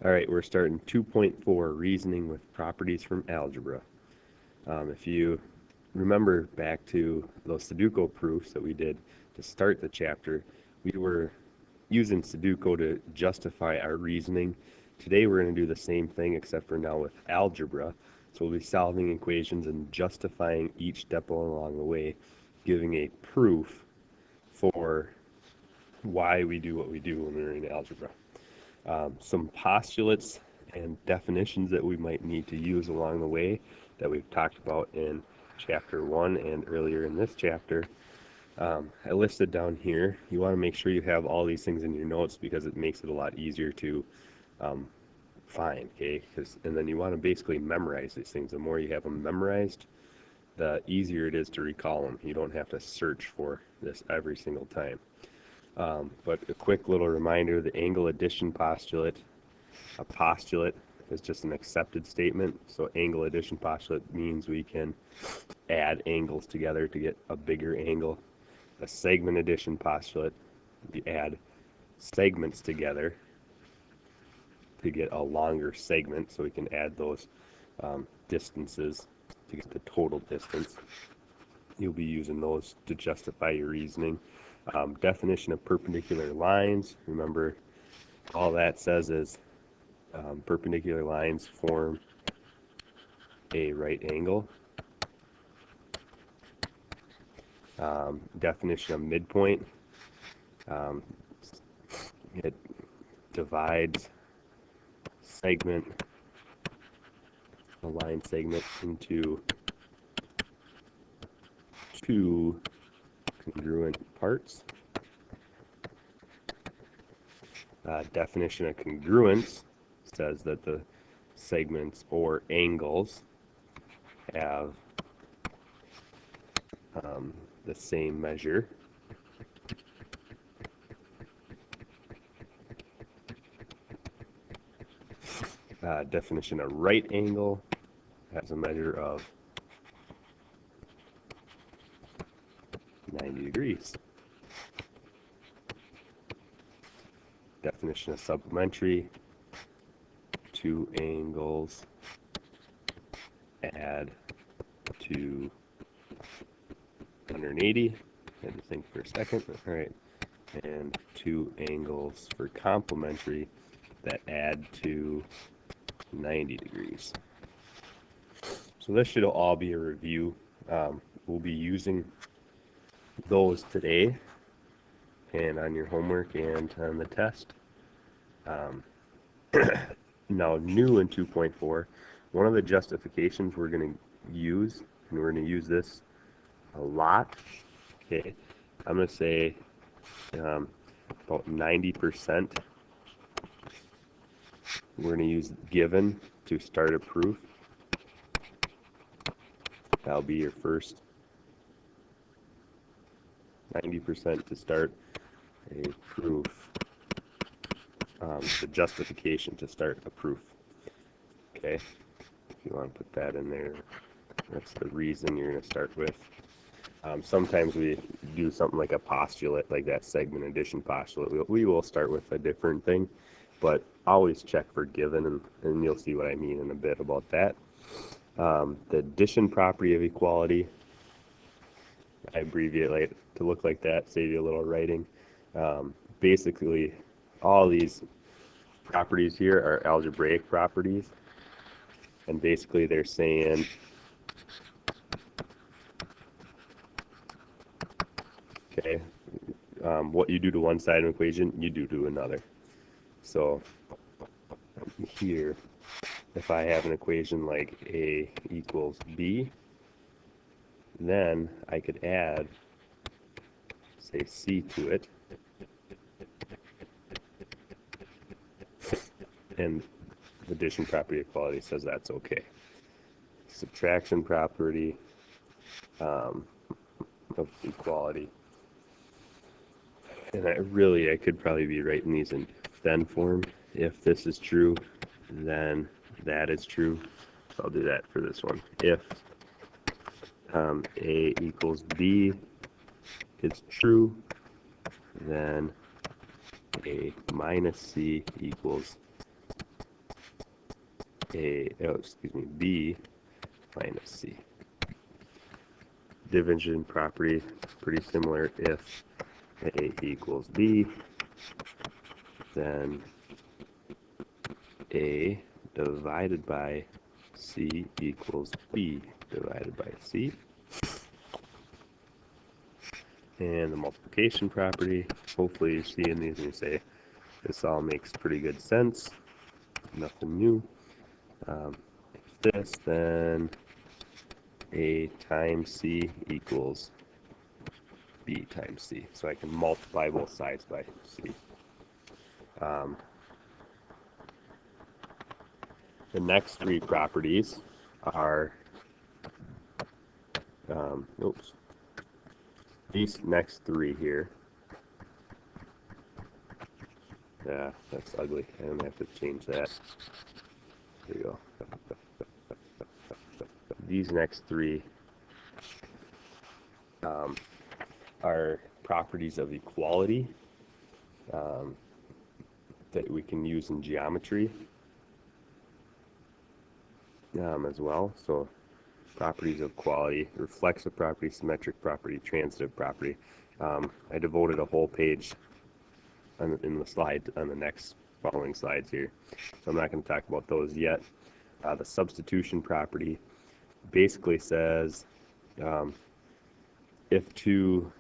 All right, we're starting 2.4, reasoning with properties from algebra. If you remember back to those Sudoku proofs that we did to start the chapter, we were using Sudoku to justify our reasoning. Today we're going to do the same thing except for now with algebra. So we'll be solving equations and justifying each step along the way, giving a proof for why we do what we do when we're in algebra. Some postulates and definitions that we might need to use along the way that we've talked about in chapter 1 and earlier in this chapter. I listed down here. You want to make sure you have all these things in your notes because it makes it a lot easier to find, okay? And then you want to basically memorize these things. The more you have them memorized, the easier it is to recall them. You don't have to search for this every single time. But a quick little reminder, the angle addition postulate, a postulate is just an accepted statement. So angle addition postulate means we can add angles together to get a bigger angle. A segment addition postulate, we add segments together to get a longer segment, so we can add those distances to get the total distance. You'll be using those to justify your reasoning. Definition of perpendicular lines. Remember, all that says is perpendicular lines form a right angle. Definition of midpoint. It divides a line segment into two congruent parts. Definition of congruence says that the segments or angles have the same measure. Definition of right angle has a measure of 90 degrees. Definition of supplementary, two angles add to 180. I had to think for a second. All right. And two angles for complementary that add to 90 degrees. So this should all be a review. We'll be using those today and on your homework and on the test. Now, new in 2.4, one of the justifications we're going to use, and we're going to use this a lot, okay, I'm going to say about 90%. We're going to use given to start a proof. That'll be your first 90% to start a proof. The justification to start a proof. Okay, if you want to put that in there, that's the reason you're going to start with. Sometimes we do something like a postulate, like that segment addition postulate. We will start with a different thing, but always check for given, and you'll see what I mean in a bit about that. The addition property of equality, I abbreviate like to look like that, save you a little writing. Basically, all these properties here are algebraic properties, and basically they're saying okay, what you do to one side of an equation, you do to another. So here, if I have an equation like A equals B, then I could add, say, C to it, and the addition property of equality says that's okay. Subtraction property of equality, and I could probably be writing these in then form. If this is true, then that is true. So I'll do that for this one. If A equals B is true, then A minus C equals B minus C. Division property, pretty similar. If A equals B, then A divided by C equals B divided by C. And the multiplication property, hopefully you see in these and you say, this all makes pretty good sense, nothing new. If this, then A times C equals B times C. So I can multiply both sides by C. The next three properties are, these next three here. Yeah, that's ugly. I'm going to have to change that. There you go. These next three are properties of equality that we can use in geometry as well. So properties of equality, reflexive property, symmetric property, transitive property. I devoted a whole page in the slide on the next following slides here, so I'm not going to talk about those yet. The substitution property basically says if two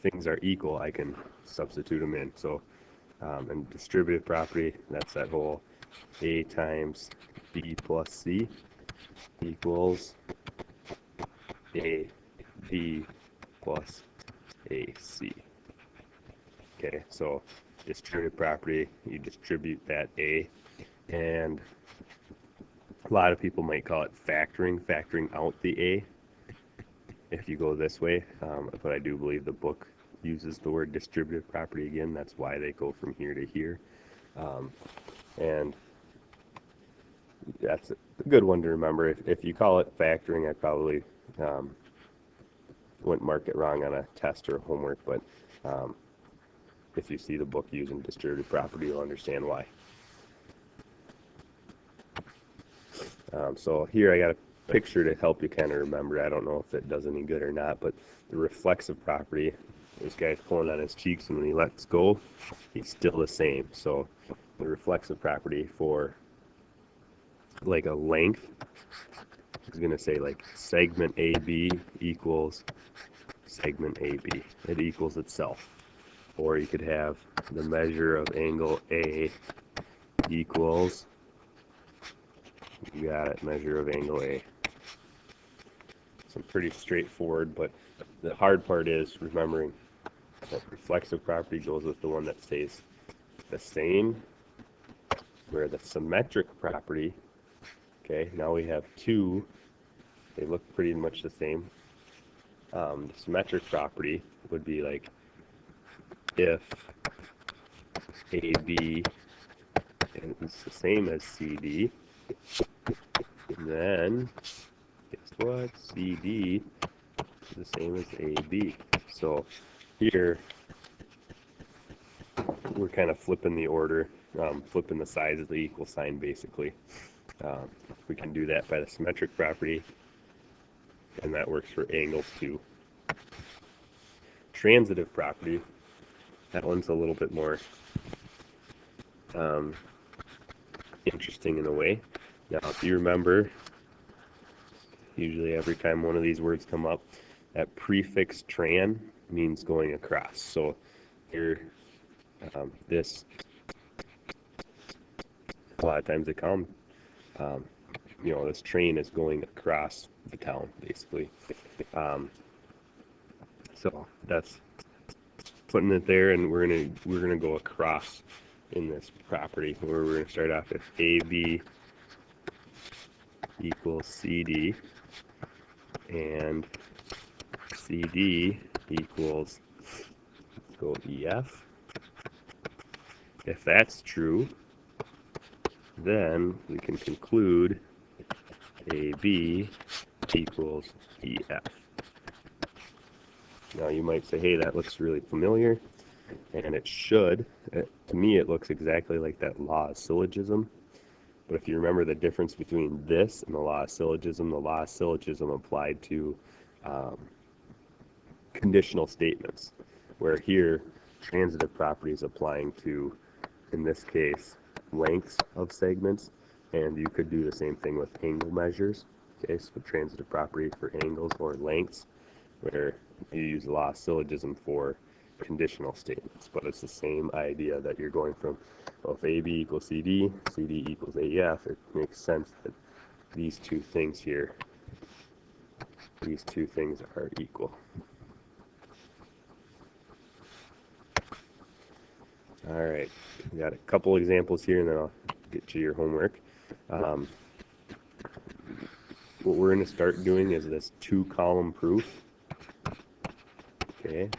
things are equal, I can substitute them in. So and distributive property, that's that whole A times B plus C equals A B plus AC. Okay, so distributive property, you distribute that A, and a lot of people might call it factoring out the A if you go this way, but I do believe the book uses the word distributive property again. That's why they go from here to here, and that's a good one to remember. If you call it factoring, I probably wouldn't mark it wrong on a test or homework, but if you see the book using distributive property, you'll understand why. So here I got a picture to help you kind of remember. I don't know if it does any good or not, but the reflexive property, this guy's pulling on his cheeks, and when he lets go, he's still the same. So the reflexive property for like a length is going to say like segment AB equals segment AB. It equals itself. Or you could have the measure of angle A equals, you got it, measure of angle A. So pretty straightforward, but the hard part is remembering that reflexive property goes with the one that stays the same, where the symmetric property, okay, now we have two, they look pretty much the same. The symmetric property would be like if AB is the same as CD, then guess what? CD is the same as AB. So here we're kind of flipping the order, flipping the sides of the equal sign basically. We can do that by the symmetric property, and that works for angles too. Transitive property, that one's a little bit more interesting in a way. Now, if you remember, usually every time one of these words come up, that prefix tran means going across. So here, this, a lot of times they come, this train is going across the town, basically. So that's putting it there, and we're gonna go across in this property, where we're gonna start off with AB equals CD, and CD equals, let's go EF. If that's true, then we can conclude AB equals EF. Now you might say, hey, that looks really familiar. And it should, to me, it looks exactly like that law of syllogism. But if you remember the difference between this and the law of syllogism applied to um, conditional statements, where here transitive property is applying to, in this case, lengths of segments, and you could do the same thing with angle measures. Okay, so transitive property for angles or lengths, where you use the law of syllogism for conditional statements, but it's the same idea that you're going from, well, if AB equals CD, CD equals AF, it makes sense that these two things here, these two things are equal. All right, we got a couple examples here, and then I'll get you your homework. What we're going to start doing is this two-column proof. Okay.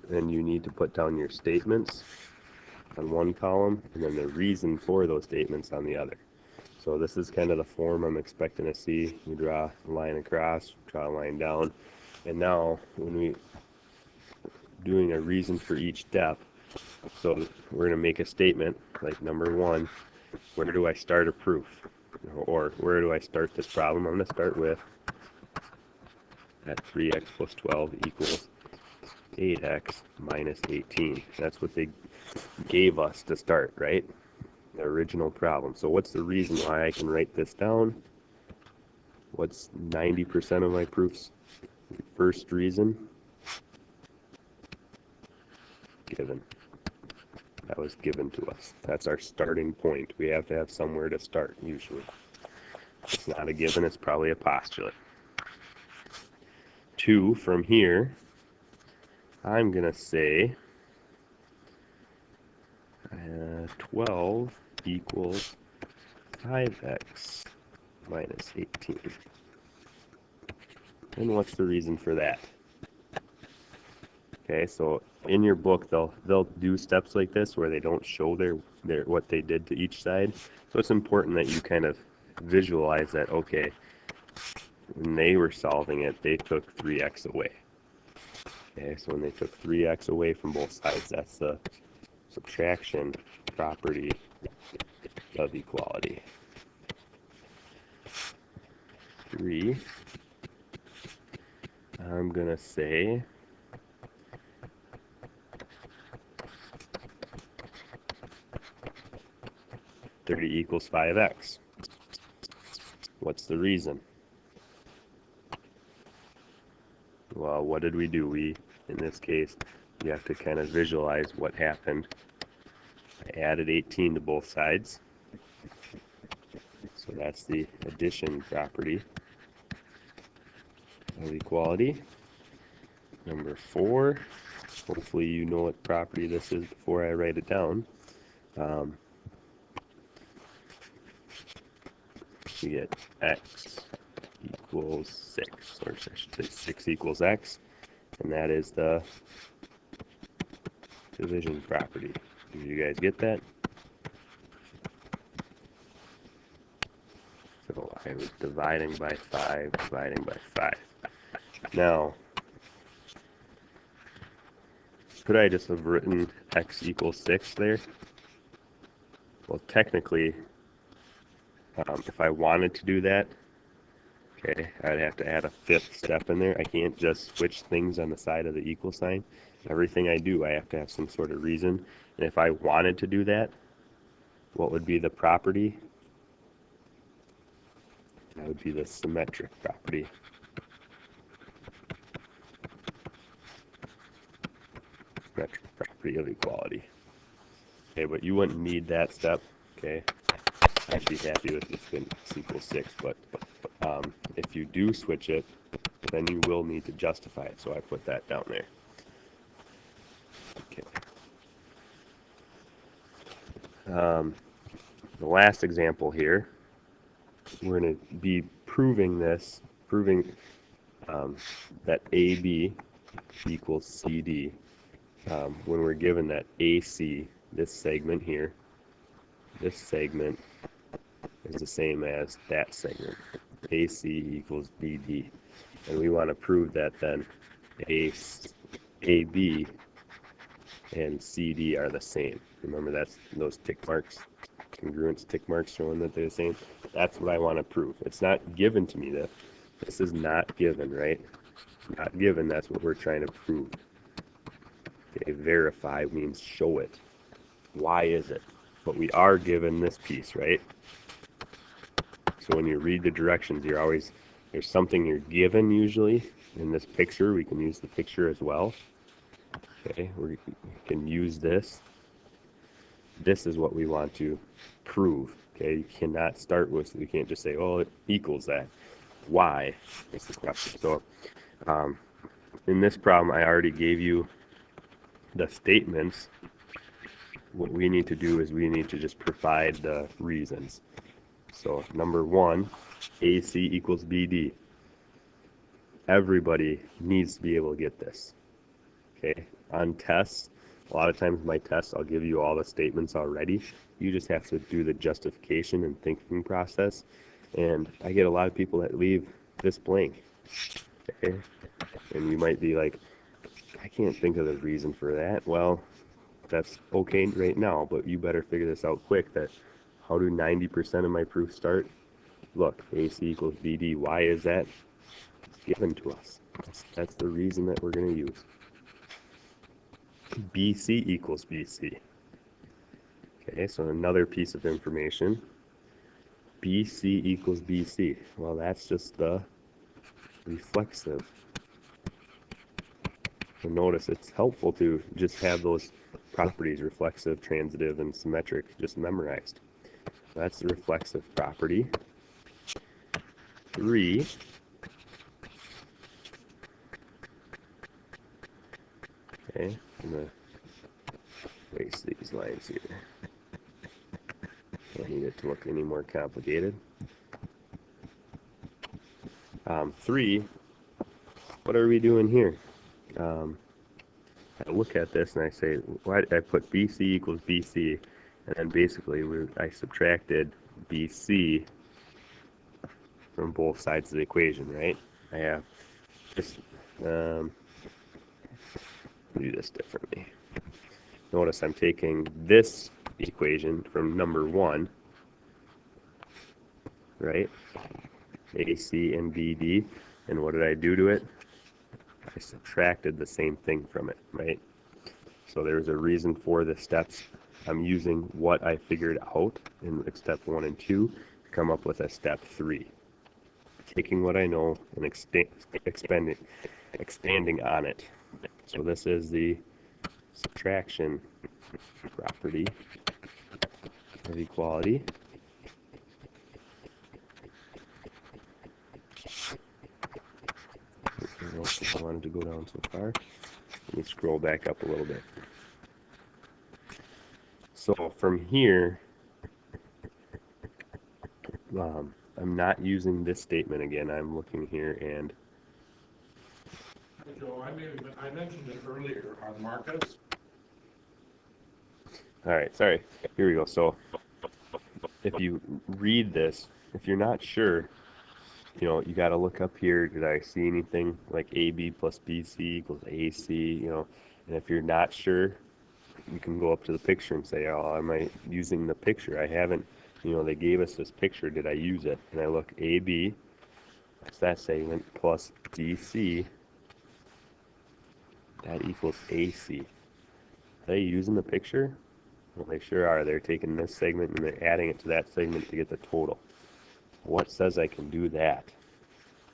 Then you need to put down your statements on one column, and then the reason for those statements on the other. So this is kind of the form I'm expecting to see. You draw a line across, draw a line down, and now when we doing a reason for each step, so we're going to make a statement like number one, where do I start a proof? Or where do I start this problem? I'm going to start with that 3x plus 12 equals 8x minus 18. That's what they gave us to start, right? The original problem. So what's the reason why I can write this down? What's 90% of my proofs? First reason? Given. That was given to us. That's our starting point. We have to have somewhere to start, usually. If it's not a given, it's probably a postulate. 2, from here, I'm going to say 12 equals 5x minus 18. And what's the reason for that? Okay, so in your book they'll do steps like this where they don't show their what they did to each side. So it's important that you kind of visualize that, okay, when they were solving it, they took 3x away. Okay, so when they took 3x away from both sides, that's the subtraction property of equality. 3, I'm going to say 30 equals 5x. What's the reason? Well, what did we do? In this case, you have to kind of visualize what happened. I added 18 to both sides. So that's the addition property of equality. Number 4, hopefully you know what property this is before I write it down. You get x equals 6, or I should say 6 equals x, and that is the division property. Did you guys get that? So I was dividing by 5. Now, could I just have written x equals 6 there? Well, technically, if I wanted to do that, okay, I'd have to add a 5th step in there. I can't just switch things on the side of the equal sign. Everything I do, I have to have some sort of reason. And if I wanted to do that, what would be the property? That would be the symmetric property. Symmetric property of equality. Okay, but you wouldn't need that step, okay? I'd be happy with this when x equals 6, but if you do switch it, then you will need to justify it, so I put that down there. Okay. The last example here, we're going to be proving that AB equals CD when we're given that AC, this segment here, this segment is the same as that segment. AC equals BD. And we want to prove that then AB and CD are the same. Remember, that's those tick marks, congruence tick marks showing that they're the same. That's what I want to prove. It's not given to me. This is not given, right? Not given, that's what we're trying to prove. Okay, verify means show it. Why is it? But we are given this piece, right? So when you read the directions, there's something you're given usually. In this picture, we can use the picture as well. Okay, we can use this. This is what we want to prove. Okay, you cannot start with, you can't just say, oh, it equals that. Why is the question. So in this problem, I already gave you the statements. What we need to do is we need to just provide the reasons. So number one, AC equals BD. Everybody needs to be able to get this. Okay, on tests, a lot of times my tests, I'll give you all the statements already. You just have to do the justification and thinking process. And I get a lot of people that leave this blank. Okay, and you might be like, I can't think of the reason for that. Well, that's okay right now, but you better figure this out quick. That how do 90% of my proofs start? Look, AC equals BD. Why is that? It's given to us. That's the reason that we're going to use. BC equals BC. Okay, so another piece of information. BC equals BC. Well, that's just the reflexive. So notice it's helpful to just have those properties, reflexive, transitive, and symmetric, just memorized. That's the reflexive property. 3. Okay, I'm going to erase these lines here. Don't need it to look any more complicated. 3, what are we doing here? I look at this and I say, why did I put BC equals BC? And then basically I subtracted BC from both sides of the equation, right? I have just do this differently. Notice I'm taking this equation from number 1, right? AC and BD, and what did I do to it? I subtracted the same thing from it, right? So there's a reason for the steps. I'm using what I figured out in step 1 and 2 to come up with a step 3. Taking what I know and expanding on it. So this is the subtraction property of equality. I don't think I wanted to go down so far. Let me scroll back up a little bit. So from here, I'm not using this statement again. I'm looking here and... Joe, I mentioned it earlier on Marcus. All right, sorry. Here we go. So if you read this, if you're not sure, you got to look up here. Did I see anything like AB plus BC equals AC? And if you're not sure, you can go up to the picture and say, oh, am I using the picture? I haven't, they gave us this picture. Did I use it? And I look AB, that's that segment, plus DC, that equals AC. Are they using the picture? Well, they sure are. They're taking this segment and they're adding it to that segment to get the total. What says I can do that?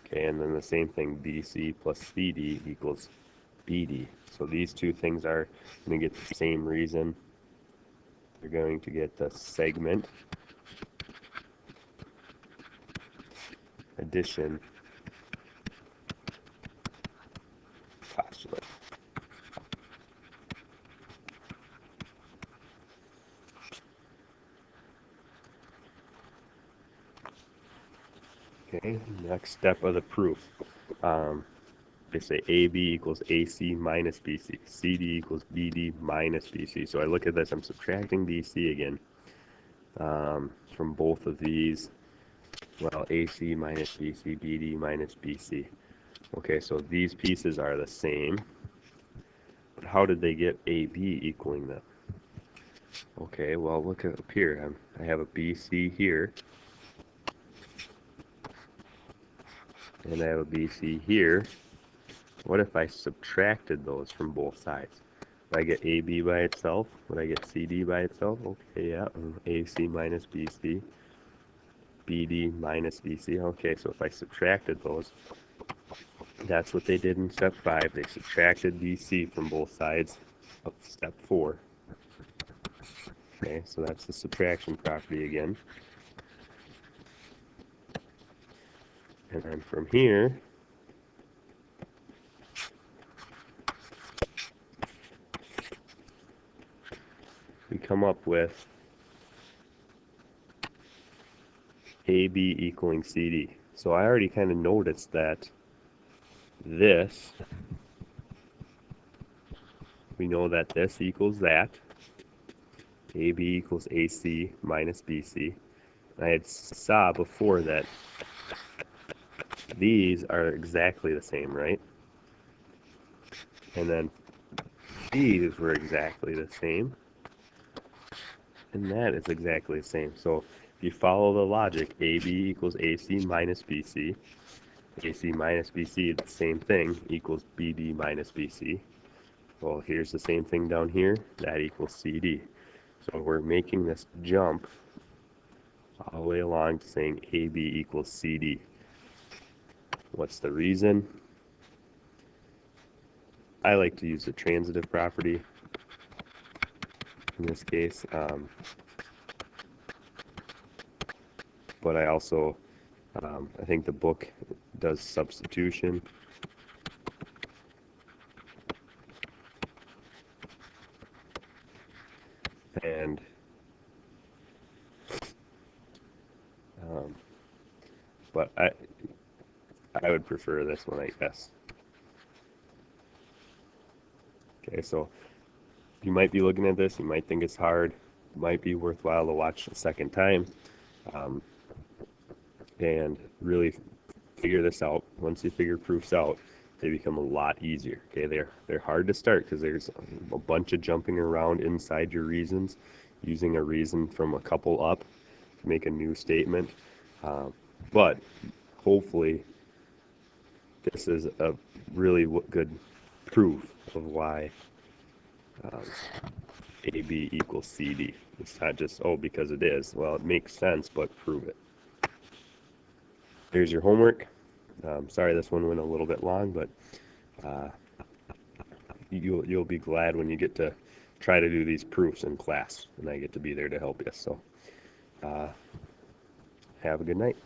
Okay, and then the same thing, BC plus CD equals BD. So these two things are going to get the same reason. They're going to get the segment addition postulate. Okay, next step of the proof. They say AB equals AC minus BC. CD equals BD minus BC. So I look at this, I'm subtracting BC again from both of these. Well, AC minus BC, BD minus BC. Okay, so these pieces are the same. how did they get AB equaling them? Okay, well, look up here. I have a BC here, and I have a BC here. What if I subtracted those from both sides? Would I get AB by itself? Would I get CD by itself? Okay, yeah. AC minus BC, BD minus BC. Okay, so if I subtracted those, that's what they did in step 5. They subtracted BC from both sides of step 4. Okay, so that's the subtraction property again. And then from here, we come up with AB equaling CD. So I already kind of noticed that this, we know that this equals that. AB equals AC minus BC. I had saw before that these are exactly the same, right? And then these were exactly the same. And that is exactly the same. So if you follow the logic, AB equals AC minus BC. AC minus BC, the same thing, equals BD minus BC. Well, here's the same thing down here. That equals CD. So we're making this jump all the way along to saying AB equals CD. What's the reason? I like to use the transitive property in this case, but I also, I think the book does substitution. And but I would prefer this one, I guess. Okay, so you might be looking at this, you might think it's hard, it might be worthwhile to watch a second time, and really figure this out. Once you figure proofs out, they become a lot easier. Okay, they're hard to start because there's a bunch of jumping around inside your reasons, using a reason from a couple up to make a new statement. But hopefully, this is a really good proof of why AB equals CD. It's not just, oh, because it is. Well, it makes sense, but prove it. Here's your homework. Sorry this one went a little bit long, but you'll be glad when you get to try to do these proofs in class, and I get to be there to help you. So have a good night.